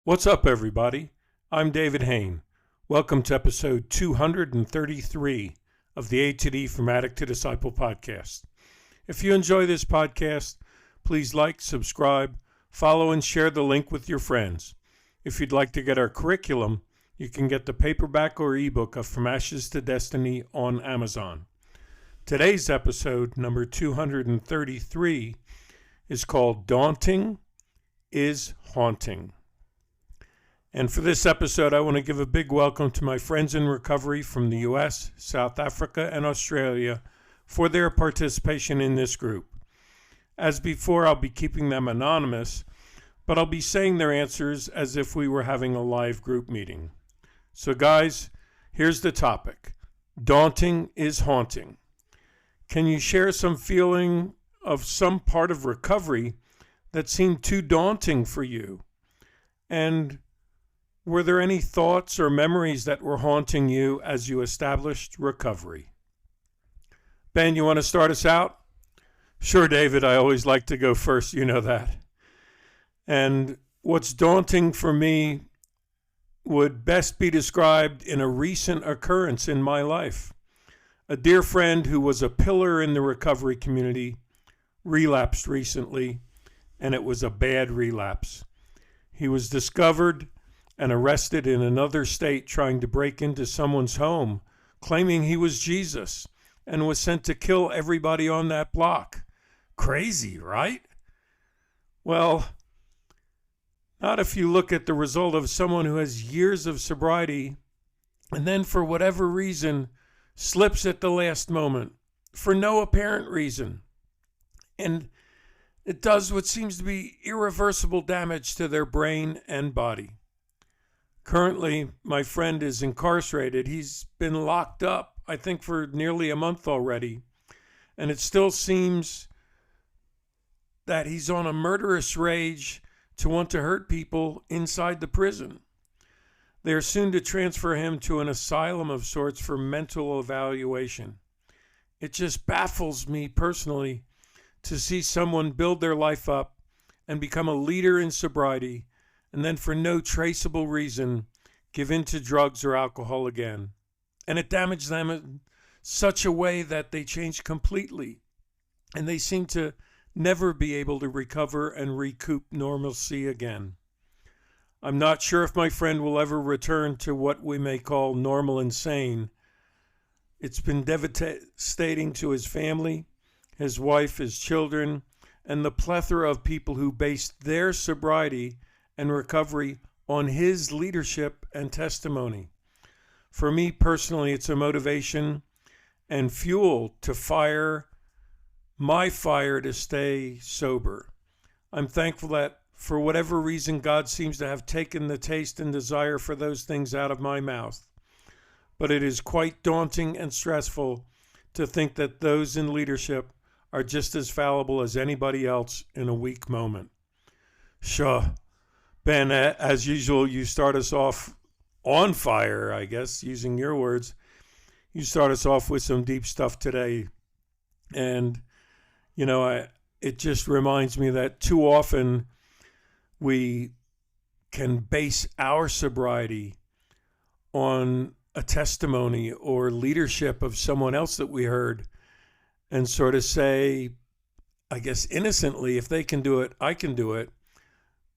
What's up, everybody? I'm David Hain. Welcome to episode 233 of the A to D From Addict to Disciple podcast. If you enjoy this podcast, please like, subscribe, follow, and share the link with your friends. If you'd like to get our curriculum, you can get the paperback or ebook of From Ashes to Destiny on Amazon. Today's episode, number 233, is called Daunting is Haunting. And for this episode, I want to give a big welcome to my friends in recovery from the U.S., South Africa, and Australia for their participation in this group. As before, I'll be keeping them anonymous, but I'll be saying their answers as if we were having a live group meeting. So guys, here's the topic. Daunting is haunting. Can you share some feeling of some part of recovery that seemed too daunting for you? And were there any thoughts or memories that were haunting you as you established recovery? Ben, you want to start us out? Sure, David. I always like to go first. You know that. And what's daunting for me would best be described in a recent occurrence in my life. A dear friend who was a pillar in the recovery community relapsed recently, and it was a bad relapse. He was discovered and arrested in another state trying to break into someone's home, claiming he was Jesus, and was sent to kill everybody on that block. Crazy, right? Well, not if you look at the result of someone who has years of sobriety and then for whatever reason slips at the last moment for no apparent reason. And it does what seems to be irreversible damage to their brain and body. Currently, my friend is incarcerated. He's been locked up, I think, for nearly a month already. And it still seems that he's on a murderous rage to want to hurt people inside the prison. They are soon to transfer him to an asylum of sorts for mental evaluation. It just baffles me personally to see someone build their life up and become a leader in sobriety and then for no traceable reason give in to drugs or alcohol again. And it damaged them in such a way that they change completely. And they seem to never be able to recover and recoup normalcy again. I'm not sure if my friend will ever return to what we may call normal and sane. It's been devastating to his family, his wife, his children, and the plethora of people who based their sobriety and recovery on his leadership and testimony. For me personally, it's a motivation and fuel to fire my fire to stay sober. I'm thankful that for whatever reason, God seems to have taken the taste and desire for those things out of my mouth. But it is quite daunting and stressful to think that those in leadership are just as fallible as anybody else in a weak moment. Sure. Ben, as usual, you start us off on fire, I guess, using your words. You start us off with some deep stuff today. And, you know, it just reminds me that too often we can base our sobriety on a testimony or leadership of someone else that we heard and sort of say, I guess innocently, if they can do it, I can do it.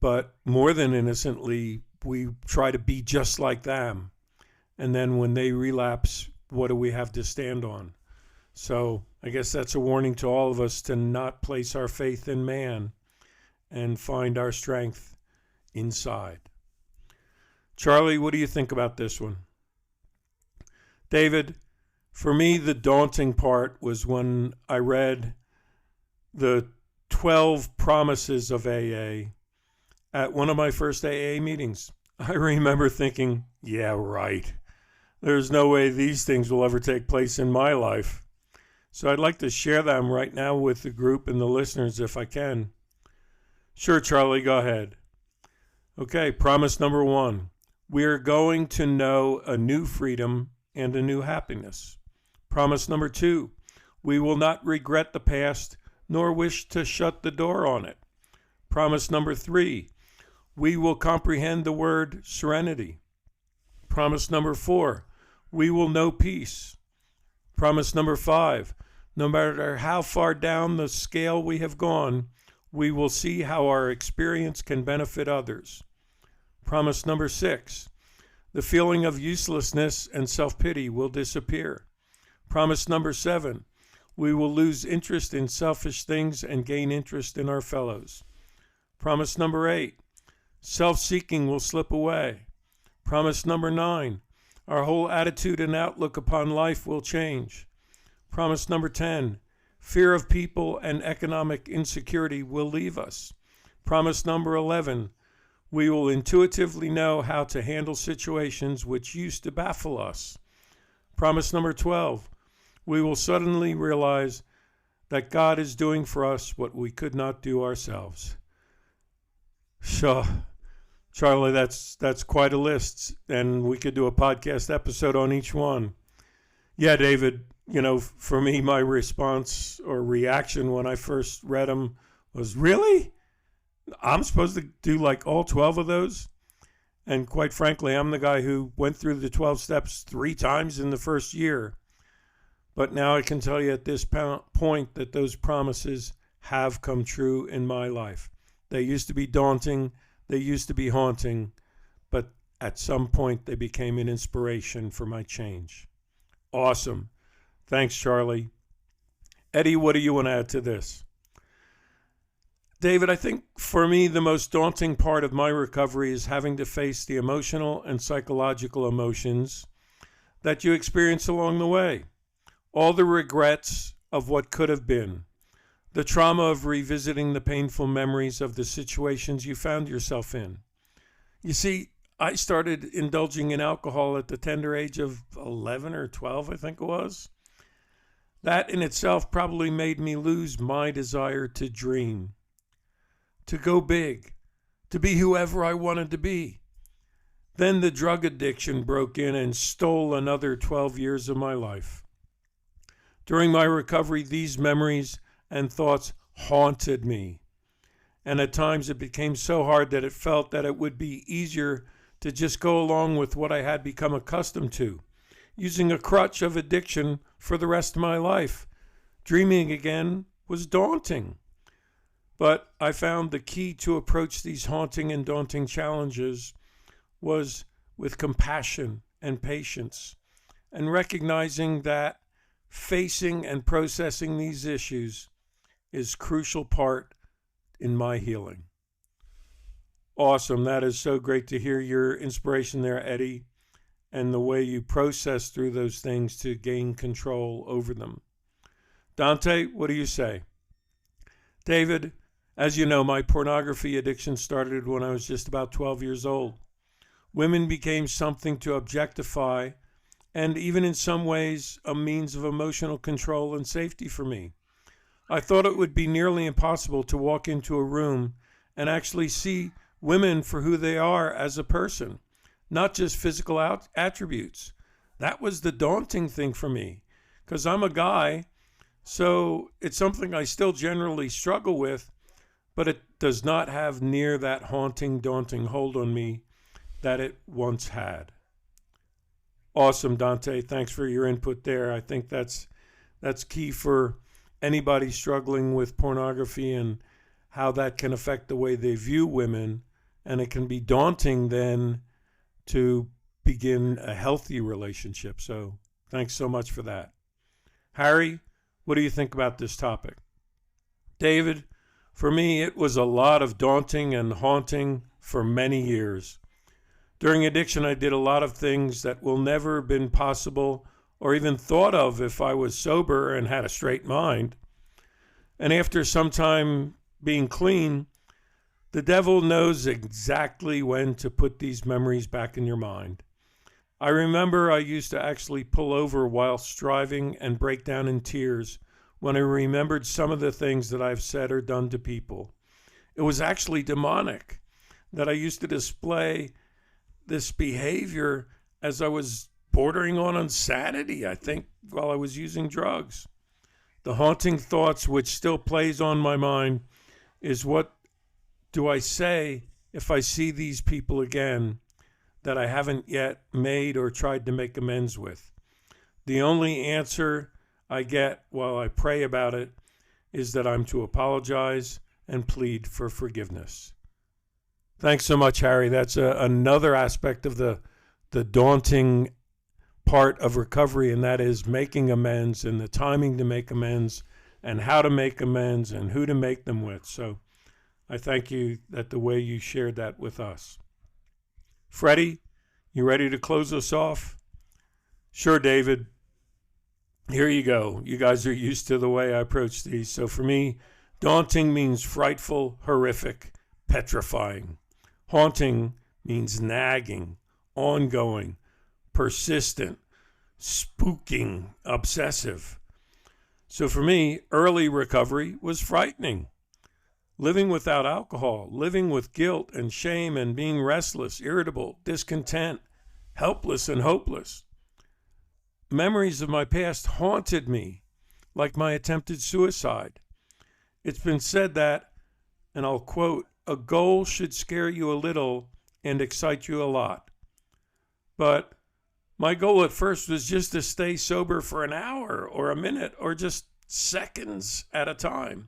But more than innocently, we try to be just like them. And then when they relapse, what do we have to stand on? So I guess that's a warning to all of us to not place our faith in man and find our strength inside. Charlie, what do you think about this one? David, for me, the daunting part was when I read the 12 promises of AA at one of my first AA meetings. I remember thinking, yeah, right. There's no way these things will ever take place in my life. So I'd like to share them right now with the group and the listeners if I can. Sure, Charlie, go ahead. Okay, promise number 1. We are going to know a new freedom and a new happiness. Promise number 2. We will not regret the past nor wish to shut the door on it. Promise number 3. we will comprehend the word serenity. Promise number 4, we will know peace. Promise number 5, no matter how far down the scale we have gone, we will see how our experience can benefit others. Promise number 6, the feeling of uselessness and self-pity will disappear. Promise number 7, we will lose interest in selfish things and gain interest in our fellows. Promise number 8, self-seeking will slip away. Promise number 9, our whole attitude and outlook upon life will change. Promise number 10, fear of people and economic insecurity will leave us. Promise number 11, we will intuitively know how to handle situations which used to baffle us. Promise number 12, we will suddenly realize that God is doing for us what we could not do ourselves. So, Charlie, that's quite a list, and we could do a podcast episode on each one. Yeah, David, for me, my response or reaction when I first read them was, really? I'm supposed to do like all 12 of those? And quite frankly, I'm the guy who went through the 12 steps 3 times in the first year. But now I can tell you at this point that those promises have come true in my life. They used to be daunting. They used to be haunting. But at some point, they became an inspiration for my change. Awesome. Thanks, Charlie. Eddie, what do you want to add to this? David, I think for me, the most daunting part of my recovery is having to face the emotional and psychological emotions that you experience along the way. All the regrets of what could have been, the trauma of revisiting the painful memories of the situations you found yourself in. You see, I started indulging in alcohol at the tender age of 11 or 12, I think it was. That in itself probably made me lose my desire to dream, to go big, to be whoever I wanted to be. Then the drug addiction broke in and stole another 12 years of my life. During my recovery, these memories and thoughts haunted me. And at times it became so hard that it felt that it would be easier to just go along with what I had become accustomed to, using a crutch of addiction for the rest of my life. Dreaming again was daunting. But I found the key to approach these haunting and daunting challenges was with compassion and patience, and recognizing that facing and processing these issues is a crucial part in my healing. Awesome. That is so great to hear your inspiration there, Eddie, and the way you process through those things to gain control over them. Dante, what do you say? David, as you know, my pornography addiction started when I was just about 12 years old. Women became something to objectify, and even in some ways, a means of emotional control and safety for me. I thought it would be nearly impossible to walk into a room and actually see women for who they are as a person, not just physical attributes. That was the daunting thing for me, because I'm a guy, so it's something I still generally struggle with, but it does not have near that haunting, daunting hold on me that it once had. Awesome, Dante. Thanks for your input there. I think that's key for anybody struggling with pornography and how that can affect the way they view women. And it can be daunting then to begin a healthy relationship. So thanks so much for that. Harry, what do you think about this topic? David, for me, it was a lot of daunting and haunting for many years. During addiction, I did a lot of things that will never have been possible or even thought of if I was sober and had a straight mind. And after some time being clean, the devil knows exactly when to put these memories back in your mind. I remember I used to actually pull over whilst driving and break down in tears when I remembered some of the things that I've said or done to people. It was actually demonic that I used to display this behavior as I was bordering on insanity, I think, while I was using drugs. The haunting thoughts which still plays on my mind is, what do I say if I see these people again that I haven't yet made or tried to make amends with. The only answer I get while I pray about it is that I'm to apologize and plead for forgiveness. Thanks so much, Harry. That's another aspect of the daunting part of recovery, and that is making amends and the timing to make amends and how to make amends and who to make them with. So I thank you that the way you shared that with us. Freddie, you ready to close us off? Sure, David. Here you go. You guys are used to the way I approach these. So for me, daunting means frightful, horrific, petrifying. Haunting means nagging, ongoing, persistent, spooking, obsessive. So for me, early recovery was frightening. Living without alcohol, living with guilt and shame and being restless, irritable, discontent, helpless and hopeless. Memories of my past haunted me, like my attempted suicide. It's been said that, and I'll quote, "A goal should scare you a little and excite you a lot." But my goal at first was just to stay sober for an hour or a minute or just seconds at a time.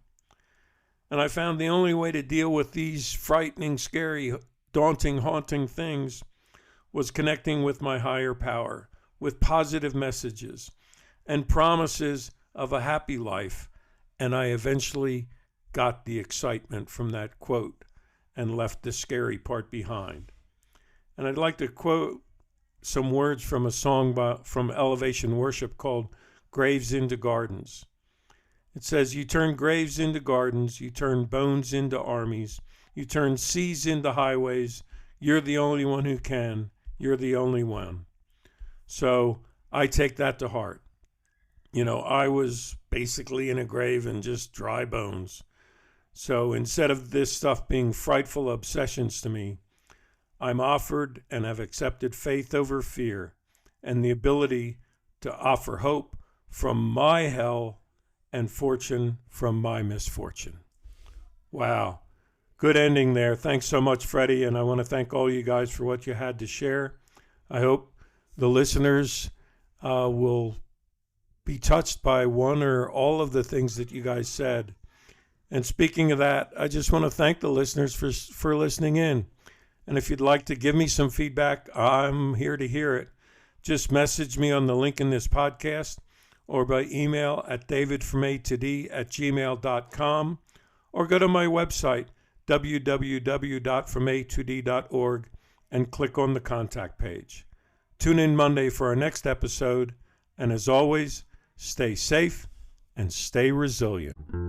And I found the only way to deal with these frightening, scary, daunting, haunting things was connecting with my higher power, with positive messages and promises of a happy life. And I eventually got the excitement from that quote and left the scary part behind. And I'd like to quote some words from a song from Elevation Worship called Graves into Gardens. It says, "You turn graves into gardens, you turn bones into armies, you turn seas into highways. You're the only one who can. You're the only one." So I take that to heart. I was basically in a grave and just dry bones. So instead of this stuff being frightful obsessions to me, I'm offered and have accepted faith over fear and the ability to offer hope from my hell and fortune from my misfortune. Wow. Good ending there. Thanks so much, Freddie. And I want to thank all you guys for what you had to share. I hope the listeners will be touched by one or all of the things that you guys said. And speaking of that, I just want to thank the listeners for listening in. And if you'd like to give me some feedback, I'm here to hear it. Just message me on the link in this podcast or by email at davidfromat2d@gmail.com or go to my website, www.froma2d.org, and click on the contact page. Tune in Monday for our next episode. And as always, stay safe and stay resilient.